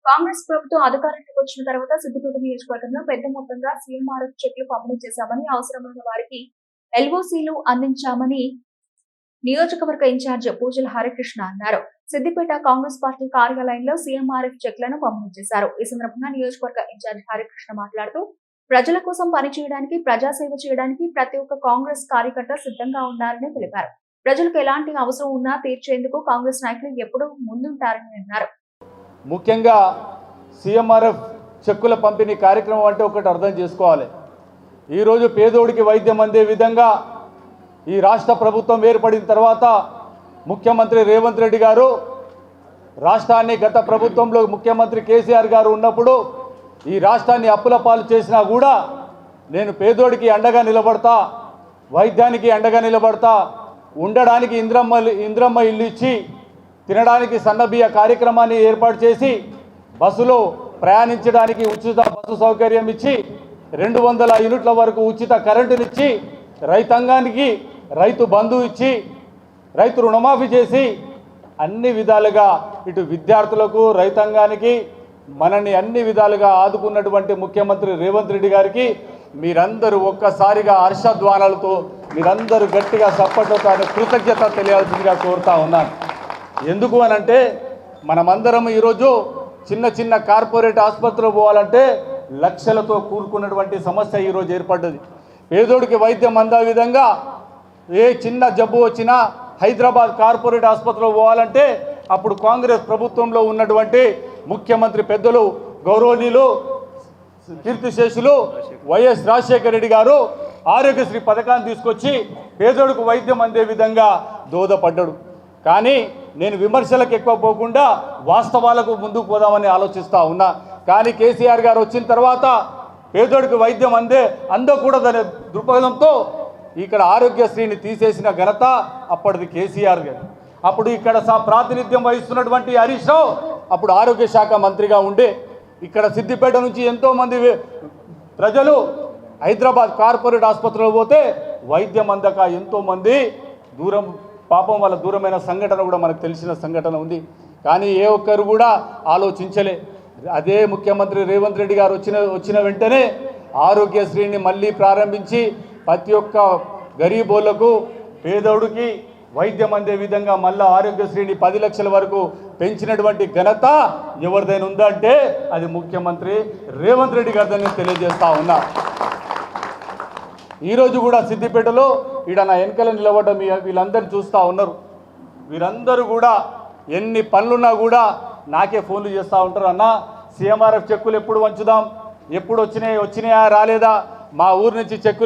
కాంగ్రెస్ ప్రభుత్వం అధికారంలోకి వచ్చిన తర్వాత సిద్దిపేట నియోజకవర్గంలో పెద్ద మొత్తంగా సీఎంఆర్ఎఫ్ చెక్లు పంపిణీ చేశామని, అవసరమైన వారికి ఎల్ఓసీలు అందించామని నియోజకవర్గ ఇన్ఛార్జ్ పూజల హరికృష్ణ అన్నారు. సిద్దిపేట కాంగ్రెస్ పార్టీ కార్యాలయంలో సీఎంఆర్ఎఫ్ చెక్లను పంపిణీ చేశారు. ఈ సందర్భంగా నియోజకవర్గ ఇన్ఛార్జ్ హరికృష్ణ మాట్లాడుతూ, ప్రజల కోసం పనిచేయడానికి, ప్రజాసేవ చేయడానికి ప్రతి ఒక్క కాంగ్రెస్ కార్యకర్త సిద్ధంగా ఉన్నారని తెలిపారు. ప్రజలకు ఎలాంటి అవసరం ఉన్నా తీర్చేందుకు కాంగ్రెస్ నాయకులు ఎప్పుడూ ముందుంటారని అన్నారు. ముఖ్యంగా సీఎంఆర్ఎఫ్ చెక్కుల పంపిణీ కార్యక్రమం అంటే ఒకటి అర్థం చేసుకోవాలి. ఈరోజు పేదోడికి వైద్యం అందే విధంగా ఈ రాష్ట్ర ప్రభుత్వం ఏర్పడిన తర్వాత ముఖ్యమంత్రి రేవంత్ రెడ్డి గారు రాష్ట్రాన్ని, గత ప్రభుత్వంలో ముఖ్యమంత్రి కేసీఆర్ గారు ఉన్నప్పుడు ఈ రాష్ట్రాన్ని అప్పుల పాలు చేసినా కూడా నేను పేదోడికి అండగా నిలబడతా, వైద్యానికి అండగా నిలబడతా, ఉండడానికి ఇంద్రమ్మ ఇల్లు ఇచ్చి, తినడానికి సన్నబియ్య కార్యక్రమాన్ని ఏర్పాటు చేసి, బస్సులో ప్రయాణించడానికి ఉచిత బస్సు సౌకర్యం ఇచ్చి, 200 యూనిట్ల వరకు ఉచిత కరెంటునిచ్చి, రైతాంగానికి రైతు బంధు ఇచ్చి, రైతు రుణమాఫీ చేసి, అన్ని విధాలుగా ఇటు విద్యార్థులకు, రైతాంగానికి మనల్ని అన్ని విధాలుగా ఆదుకున్నటువంటి ముఖ్యమంత్రి రేవంత్ రెడ్డి గారికి మీరందరూ ఒక్కసారిగా హర్షధ్వానాలతో మీరందరూ గట్టిగా సప్పట్లతో కృతజ్ఞత తెలియాల్సిందిగా కోరుతా ఉన్నాను. ఎందుకు అనంటే మనమందరం ఈరోజు చిన్న చిన్న కార్పొరేట్ ఆసుపత్రులు పోవాలంటే లక్షలతో కూరుకున్నటువంటి సమస్య ఈరోజు ఏర్పడ్డది. పేదోడికి వైద్యం అందే విధంగా ఏ చిన్న జబ్బు వచ్చినా హైదరాబాద్ కార్పొరేట్ ఆసుపత్రిలో పోవాలంటే అప్పుడు కాంగ్రెస్ ప్రభుత్వంలో ఉన్నటువంటి ముఖ్యమంత్రి పెద్దలు గౌరవనీయులు కీర్తిశేషులు వైఎస్ రాజశేఖర రెడ్డి గారు ఆరోగ్యశ్రీ పథకాన్ని తీసుకొచ్చి పేదోడికి వైద్యం అందే విధంగా దోహదపడ్డాడు. కానీ నేను విమర్శలకు ఎక్కువ పోకుండా వాస్తవాలకు ముందుకు పోదామని ఆలోచిస్తూ ఉన్నా. కానీ కేసీఆర్ గారు వచ్చిన తర్వాత పేదోడికి వైద్యం అందకూడదనే దృక్పథంతో ఇక్కడ ఆరోగ్యశ్రీని తీసేసిన ఘనత అప్పటిది కేసీఆర్ గారు. అప్పుడు ఇక్కడ ప్రాతినిధ్యం వహిస్తున్నటువంటి హరీష్ రావు అప్పుడు ఆరోగ్య శాఖ మంత్రిగా ఉండే ఇక్కడ సిద్దిపేట నుంచి ఎంతోమంది ప్రజలు హైదరాబాద్ కార్పొరేట్ ఆసుపత్రిలో పోతే వైద్యం అందక ఎంతోమంది దూరం, పాపం వాళ్ళ దూరమైన సంఘటన కూడా మనకు తెలిసిన సంఘటన ఉంది. కానీ ఏ ఒక్కరు కూడా ఆలోచించలే. అదే ముఖ్యమంత్రి రేవంత్ రెడ్డి గారు వచ్చిన వెంటనే ఆరోగ్యశ్రీని మళ్ళీ ప్రారంభించి ప్రతి ఒక్క గరీబోళ్లకు, పేదోడికి వైద్యం అందే విధంగా మళ్ళీ ఆరోగ్యశ్రీని 10 లక్షల వరకు పెంచినటువంటి ఘనత ఎవరిదైనా ఉందంటే అది ముఖ్యమంత్రి రేవంత్ రెడ్డి గారిని తెలియజేస్తా ఉన్నా. ఈరోజు కూడా సిద్దిపేటలో ఈడ నా వెనకాల నిలబడ్డ వీళ్ళందరినీ చూస్తూ ఉన్నారు. వీరందరూ కూడా ఎన్ని పనులున్నా కూడా నాకే ఫోన్లు చేస్తూ ఉంటారు. అన్న సీఎంఆర్ఎఫ్ చెక్కులు ఎప్పుడు వంచుదాం, ఎప్పుడు వచ్చినాయా రాలేదా, మా ఊరు నుంచి చెక్కులు